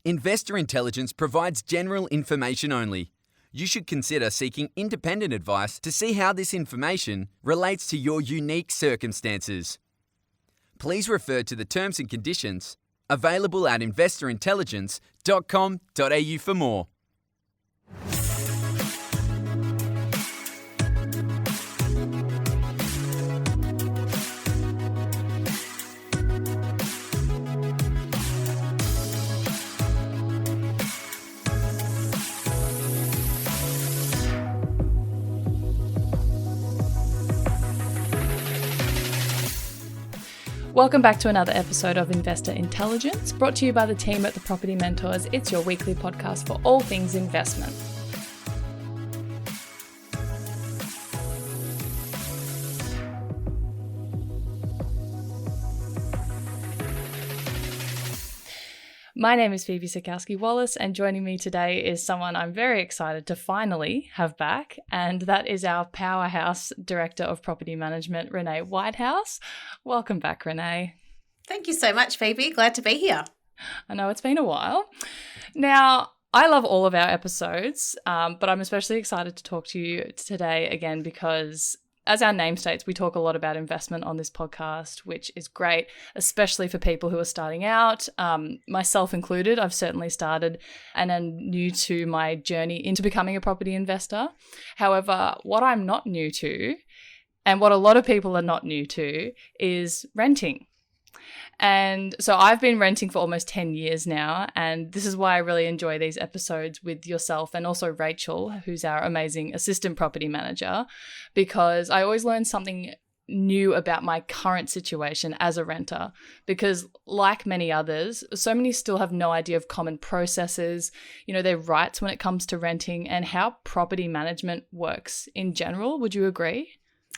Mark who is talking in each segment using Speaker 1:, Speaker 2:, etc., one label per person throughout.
Speaker 1: Investor intelligence provides general information only. You should consider seeking independent advice to see how this information relates to your unique circumstances. Please refer to the terms and conditions available at investorintelligence.com.au for more.
Speaker 2: Welcome back to another episode of Investor Intelligence, brought to you by the team at the Property Mentors. It's your weekly podcast for all things investment. My name is Phoebe Sikowski-Wallace, and joining me today is someone I'm very excited to finally have back, and that is our powerhouse Director of Property Management, Renee Whitehouse. Welcome back, Renee.
Speaker 3: Thank you so much, Phoebe. Glad to be here.
Speaker 2: I know it's been a while. Now, I love all of our episodes, but I'm especially excited to talk to you today again because, as our name states, we talk a lot about investment on this podcast, which is great, especially for people who are starting out, myself included. I've certainly started and am new to my journey into becoming a property investor. However, what I'm not new to, and what a lot of people are not new to, is renting. And so I've been renting for almost 10 years now, and this is why I really enjoy these episodes with yourself and also Rachel, who's our amazing assistant property manager, because I always learn something new about my current situation as a renter, because like many others, so many still have no idea of common processes, their rights when it comes to renting and how property management works in general. Would you agree?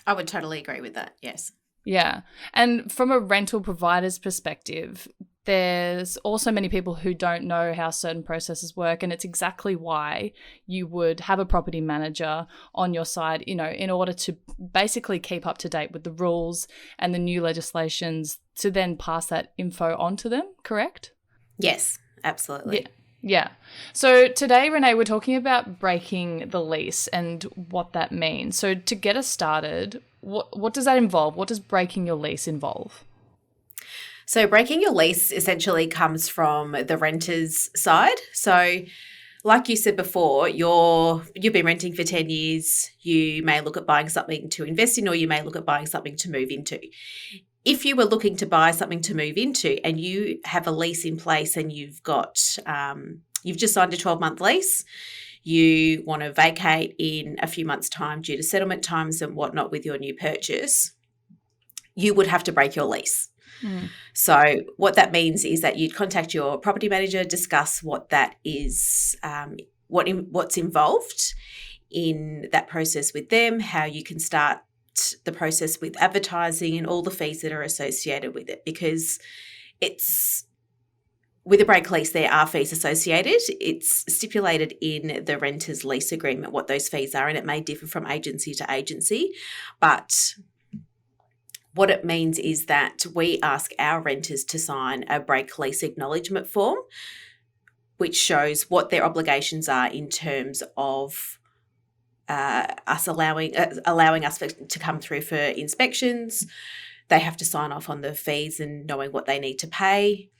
Speaker 3: I would totally agree with that, yes.
Speaker 2: Yeah. And from a rental provider's perspective, there's also many people who don't know how certain processes work, and it's exactly why you would have a property manager on your side, in order to basically keep up to date with the rules and the new legislations to then pass that info on to them, correct?
Speaker 3: Yes, absolutely.
Speaker 2: Yeah. So today, Renee, we're talking about breaking the lease and what that means. So to get us started, what does that involve? What does breaking your lease involve?
Speaker 3: So breaking your lease essentially comes from the renter's side. So like you said before, you've been renting for 10 years. You may look at buying something to invest in, or you may look at buying something to move into. If you were looking to buy something to move into and you have a lease in place and you've just signed a 12-month lease, you want to vacate in a few months' time due to settlement times and whatnot with your new purchase, you would have to break your lease. Mm. So what that means is that you'd contact your property manager, discuss what that is, what's involved in that process with them, how you can start the process with advertising and all the fees that are associated with it, because with a break lease, there are fees associated. It's stipulated in the renter's lease agreement what those fees are, and it may differ from agency to agency. But what it means is that we ask our renters to sign a break lease acknowledgement form, which shows what their obligations are in terms of us allowing us to come through for inspections. They have to sign off on the fees and knowing what they need to pay.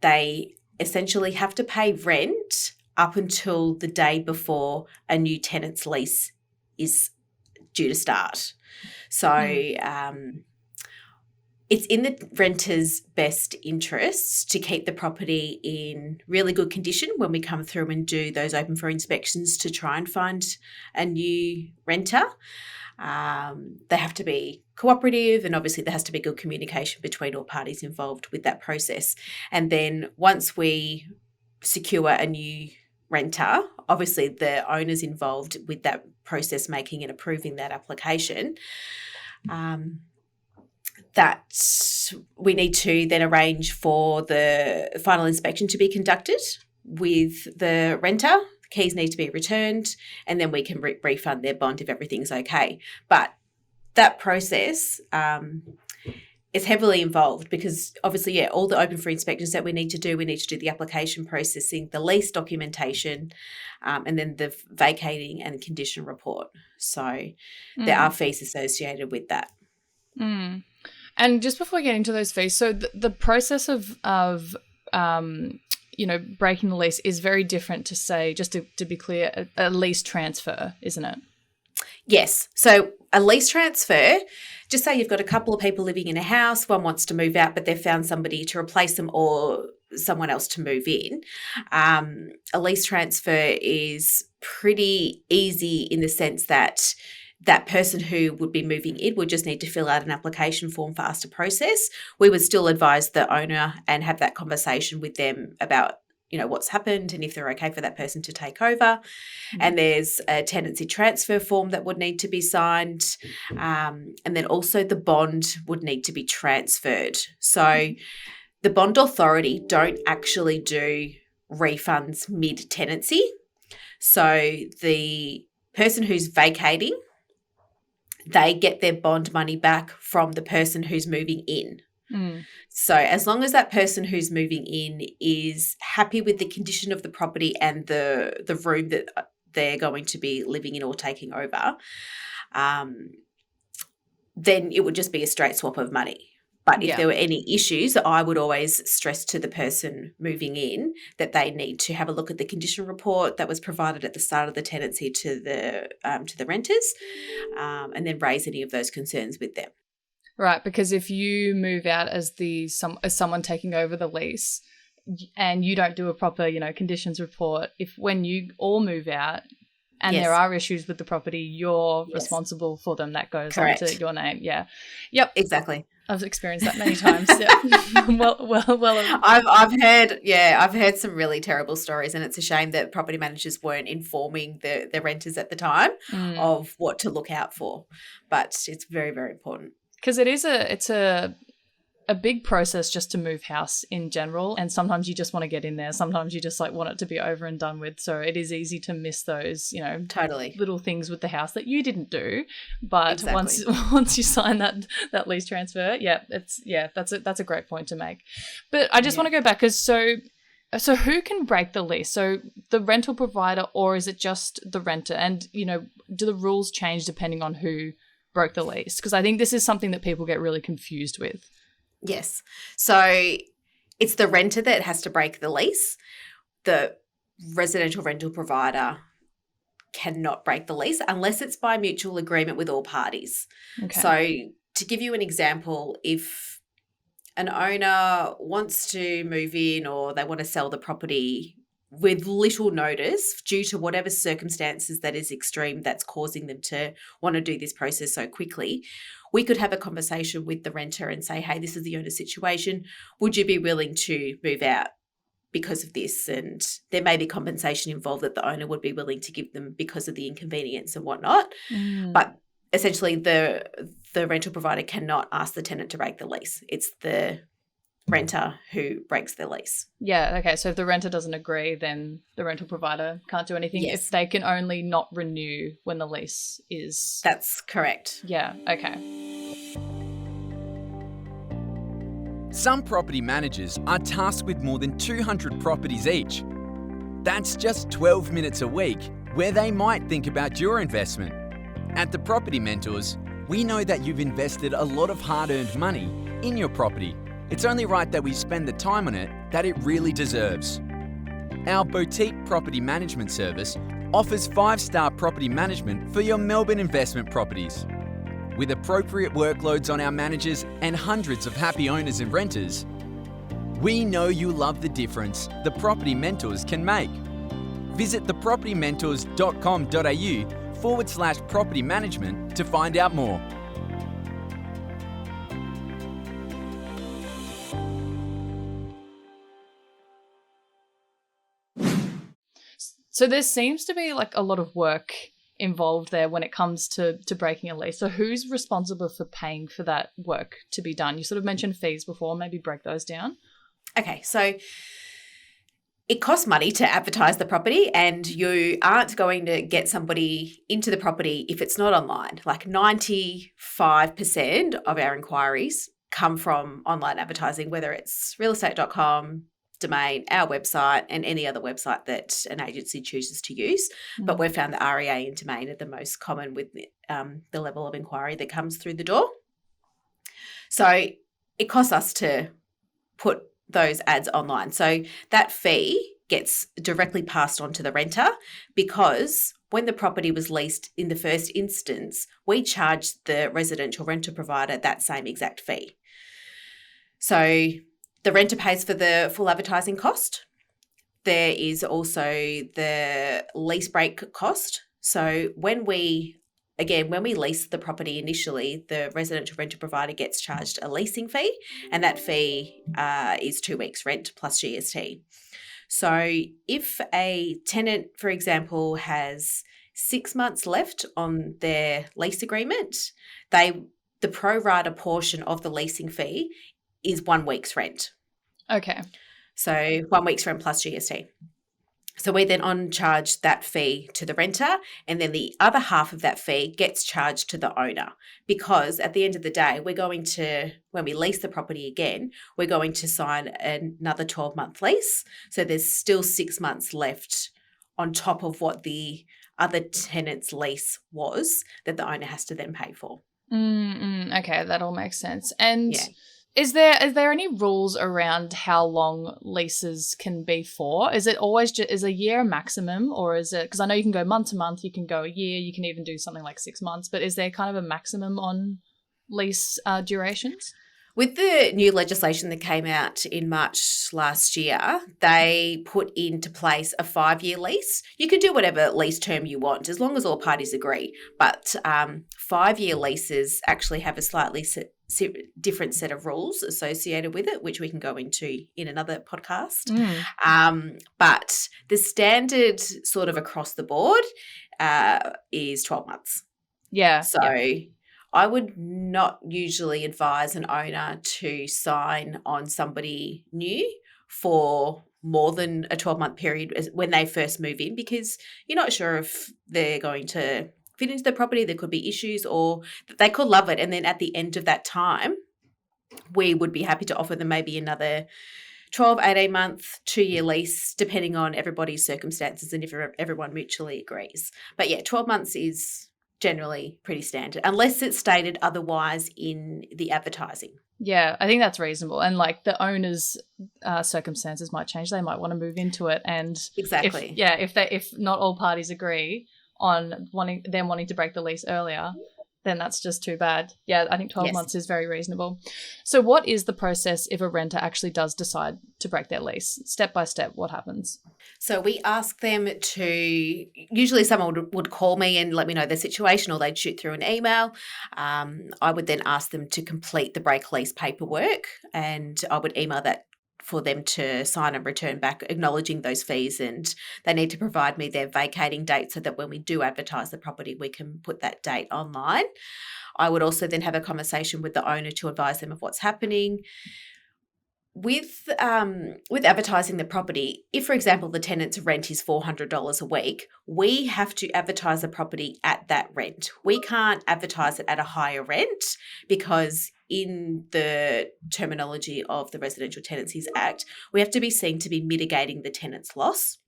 Speaker 3: They essentially have to pay rent up until the day before a new tenant's lease is due to start. So it's in the renter's best interests to keep the property in really good condition when we come through and do those open for inspections to try and find a new renter. They have to be cooperative, and obviously there has to be good communication between all parties involved with that process. And then once we secure a new renter, obviously the owners involved with that process making and approving that application, that we need to then arrange for the final inspection to be conducted with the renter. Keys need to be returned, and then we can refund their bond if everything's okay. But that process it's heavily involved because obviously, all the open for inspections that we need to do the application processing, the lease documentation, and then the vacating and condition report. So there are fees associated with that.
Speaker 2: Mm. And just before we get into those fees, so the process of breaking the lease is very different to, say, just to be clear, a lease transfer, isn't it?
Speaker 3: Yes. So a lease transfer, just say you've got a couple of people living in a house, one wants to move out, but they've found somebody to replace them or someone else to move in. A lease transfer is pretty easy in the sense that that person who would be moving in would just need to fill out an application form for us to process. We would still advise the owner and have that conversation with them about, what's happened and if they're okay for that person to take over. Mm-hmm. And there's a tenancy transfer form that would need to be signed. And then also the bond would need to be transferred. So the bond authority don't actually do refunds mid-tenancy. So the person who's vacating, they get their bond money back from the person who's moving in. So as long as that person who's moving in is happy with the condition of the property and the room that they're going to be living in or taking over, then it would just be a straight swap of money. But if there were any issues, I would always stress to the person moving in that they need to have a look at the condition report that was provided at the start of the tenancy to the renters, and then raise any of those concerns with them.
Speaker 2: Right, because if you move out as someone taking over the lease and you don't do a proper, conditions report, when you all move out and there are issues with the property, you're responsible for them. That goes onto your name. Yeah. Yep.
Speaker 3: Exactly.
Speaker 2: I've experienced that many times. well.
Speaker 3: I've heard some really terrible stories, and it's a shame that property managers weren't informing the renters at the time of what to look out for. But it's very, very important.
Speaker 2: Because it's a big process just to move house in general, and sometimes you just want to get in there. Sometimes you just want it to be over and done with. So it is easy to miss those,
Speaker 3: totally
Speaker 2: little things with the house that you didn't do. But
Speaker 3: exactly.
Speaker 2: once you sign that lease transfer, that's a great point to make. But I just want to go back because so who can break the lease? So the rental provider, or is it just the renter? And do the rules change depending on who broke the lease? Because I think this is something that people get really confused with.
Speaker 3: Yes. So it's the renter that has to break the lease. The residential rental provider cannot break the lease unless it's by mutual agreement with all parties. Okay. So to give you an example, if an owner wants to move in or they want to sell the property with little notice due to whatever circumstances that is extreme that's causing them to want to do this process so quickly, we could have a conversation with the renter and say, hey, this is the owner's situation. Would you be willing to move out because of this? And there may be compensation involved that the owner would be willing to give them because of the inconvenience and whatnot. But essentially the rental provider cannot ask the tenant to break the lease. It's the renter who breaks the lease.
Speaker 2: Yeah, okay. So if the renter doesn't agree, then the rental provider can't do anything.
Speaker 3: Yes.
Speaker 2: If they can only not renew when the lease is...
Speaker 3: That's correct.
Speaker 2: Yeah, okay.
Speaker 1: Some property managers are tasked with more than 200 properties each. That's just 12 minutes a week where they might think about your investment. At the Property Mentors, we know that you've invested a lot of hard-earned money in your property. It's only right that we spend the time on it that it really deserves. Our boutique property management service offers 5-star property management for your Melbourne investment properties. With appropriate workloads on our managers and hundreds of happy owners and renters, we know you love the difference the Property Mentors can make. Visit thepropertymentors.com.au/property management to find out more.
Speaker 2: So there seems to be a lot of work involved there when it comes to breaking a lease. So who's responsible for paying for that work to be done? You sort of mentioned fees before, maybe break those down.
Speaker 3: Okay, so it costs money to advertise the property, and you aren't going to get somebody into the property if it's not online. 95% of our inquiries come from online advertising, whether it's realestate.com, Domain, our website, and any other website that an agency chooses to use. But we've found that REA and Domain are the most common with the level of inquiry that comes through the door. So it costs us to put those ads online. So that fee gets directly passed on to the renter, because when the property was leased in the first instance, we charged the residential rental provider that same exact fee. So the renter pays for the full advertising cost. There is also the lease break cost. So when we lease the property initially, the residential rental provider gets charged a leasing fee, and that fee is 2 weeks rent plus GST. So if a tenant, for example, has 6 months left on their lease agreement, the pro rata portion of the leasing fee is 1 week's rent.
Speaker 2: Okay.
Speaker 3: So 1 week's rent plus GST. So we then on-charge that fee to the renter, and then the other half of that fee gets charged to the owner, because at the end of the day, when we lease the property again, we're going to sign another 12-month lease. So there's still 6 months left on top of what the other tenant's lease was that the owner has to then pay for.
Speaker 2: Okay, that all makes sense. And Is there any rules around how long leases can be for? Is it always is a year a maximum, or is it, because I know you can go month to month, you can go a year, you can even do something like 6 months, but is there kind of a maximum on lease durations?
Speaker 3: With the new legislation that came out in March last year, they put into place a 5-year lease. You can do whatever lease term you want as long as all parties agree. But 5-year leases actually have a slightly different set of rules associated with it, which we can go into in another podcast. But the standard sort of across the board is 12 months.
Speaker 2: Yeah.
Speaker 3: So I would not usually advise an owner to sign on somebody new for more than a 12-month period when they first move in, because you're not sure if they're going to fit into the property. There could be issues, or they could love it. And then at the end of that time, we would be happy to offer them maybe another 12, 18-month, 2-year lease, depending on everybody's circumstances and if everyone mutually agrees. But 12 months is generally pretty standard, unless it's stated otherwise in the advertising.
Speaker 2: Yeah, I think that's reasonable. And like the owner's circumstances might change. They might want to move into it. And
Speaker 3: exactly.
Speaker 2: If not all parties agree on wanting to break the lease earlier, then that's just too bad. Yeah, I think 12 months is very reasonable. So what is the process if a renter actually does decide to break their lease? Step by step, what happens?
Speaker 3: So we ask them to, usually someone would call me and let me know their situation, or they'd shoot through an email. I would then ask them to complete the break lease paperwork, and I would email that for them to sign and return back, acknowledging those fees, and they need to provide me their vacating date so that when we do advertise the property, we can put that date online. I would also then have a conversation with the owner to advise them of what's happening. With advertising the property, if, for example, the tenant's rent is $400 a week, we have to advertise the property at that rent. We can't advertise it at a higher rent, because in the terminology of the Residential Tenancies Act, we have to be seen to be mitigating the tenant's loss.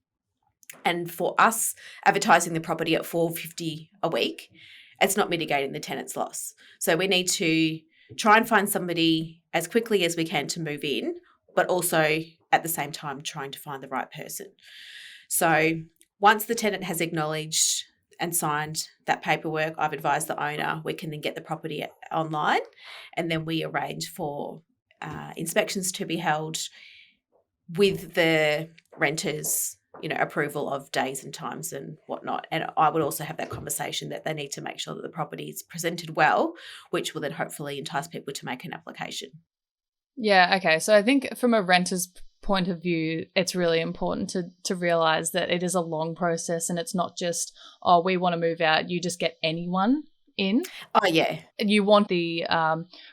Speaker 3: And for us advertising the property at $450 a week, it's not mitigating the tenant's loss. So we need to try and find somebody as quickly as we can to move in, but also at the same time trying to find the right person. So once the tenant has acknowledged and signed that paperwork, I've advised the owner, we can then get the property online, and then we arrange for inspections to be held with the renters, approval of days and times and whatnot. And I would also have that conversation that they need to make sure that the property is presented well, which will then hopefully entice people to make an application.
Speaker 2: Yeah, okay. So I think from a renter's point of view, it's really important to realise that it is a long process, and it's not just, we want to move out, you just get anyone in.
Speaker 3: Oh, yeah.
Speaker 2: You want the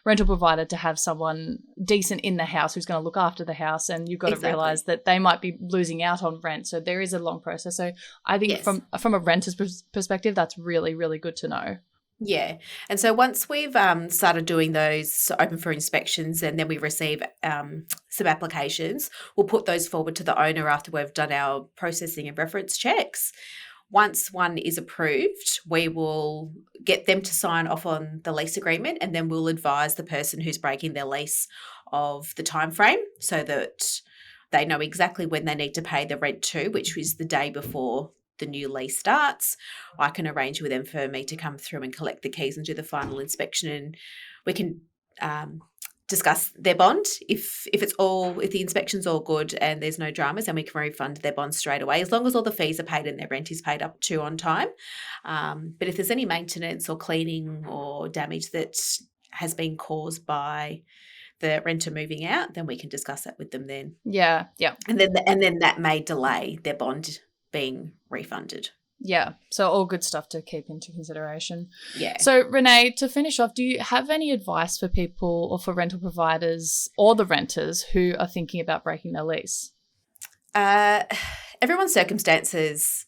Speaker 2: rental provider to have someone decent in the house who's going to look after the house, and you've got to realise that they might be losing out on rent. So there is a long process. So I think from a renter's perspective, that's really, really good to know.
Speaker 3: Yeah. And so once we've started doing those open for inspections and then we receive some applications, we'll put those forward to the owner after we've done our processing and reference checks. Once one is approved, we will get them to sign off on the lease agreement, and then we'll advise the person who's breaking their lease of the time frame so that they know exactly when they need to pay the rent to, which is the day before the new lease starts. I can arrange with them for me to come through and collect the keys and do the final inspection, and we can discuss their bond. If the inspection's all good and there's no dramas, then we can refund their bond straight away, as long as all the fees are paid and their rent is paid up to on time. But if there's any maintenance or cleaning or damage that has been caused by the renter moving out, then we can discuss that with them then.
Speaker 2: Yeah.
Speaker 3: And then that may delay their bond being refunded.
Speaker 2: Yeah. So all good stuff to keep into consideration.
Speaker 3: Yeah.
Speaker 2: So Renee, to finish off, do you have any advice for people or for rental providers or the renters who are thinking about breaking their lease?
Speaker 3: Everyone's circumstances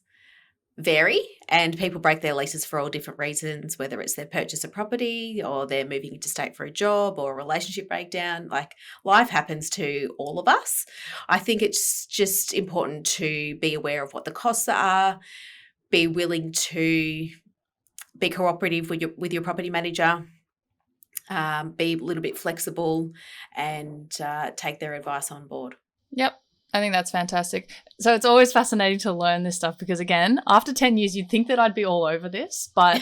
Speaker 3: vary, and people break their leases for all different reasons, whether it's their purchase of property or they're moving interstate for a job or a relationship breakdown. Like, life happens to all of us. I think it's just important to be aware of what the costs are, be willing to be cooperative with your property manager, be a little bit flexible, and take their advice on board.
Speaker 2: Yep. I think that's fantastic. So it's always fascinating to learn this stuff because, again, after 10 years, you'd think that I'd be all over this, but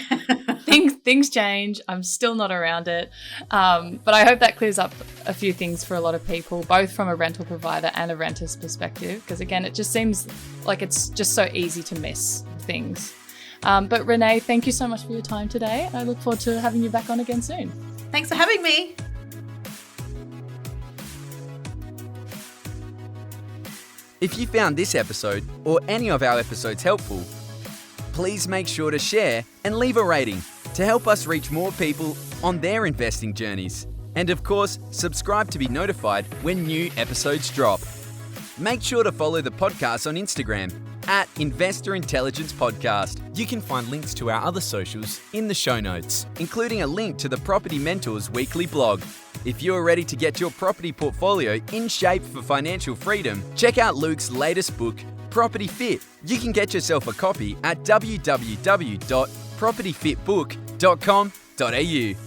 Speaker 2: things change. I'm still not around it. But I hope that clears up a few things for a lot of people, both from a rental provider and a renter's perspective, because, again, it just seems like it's just so easy to miss things. But Renee, thank you so much for your time today. I look forward to having you back on again soon.
Speaker 3: Thanks for having me.
Speaker 1: If you found this episode or any of our episodes helpful, please make sure to share and leave a rating to help us reach more people on their investing journeys. And of course, subscribe to be notified when new episodes drop. Make sure to follow the podcast on Instagram @Investor Intelligence Podcast. You can find links to our other socials in the show notes, including a link to the Property Mentors weekly blog. If you're ready to get your property portfolio in shape for financial freedom, check out Luke's latest book, Property Fit. You can get yourself a copy at www.propertyfitbook.com.au.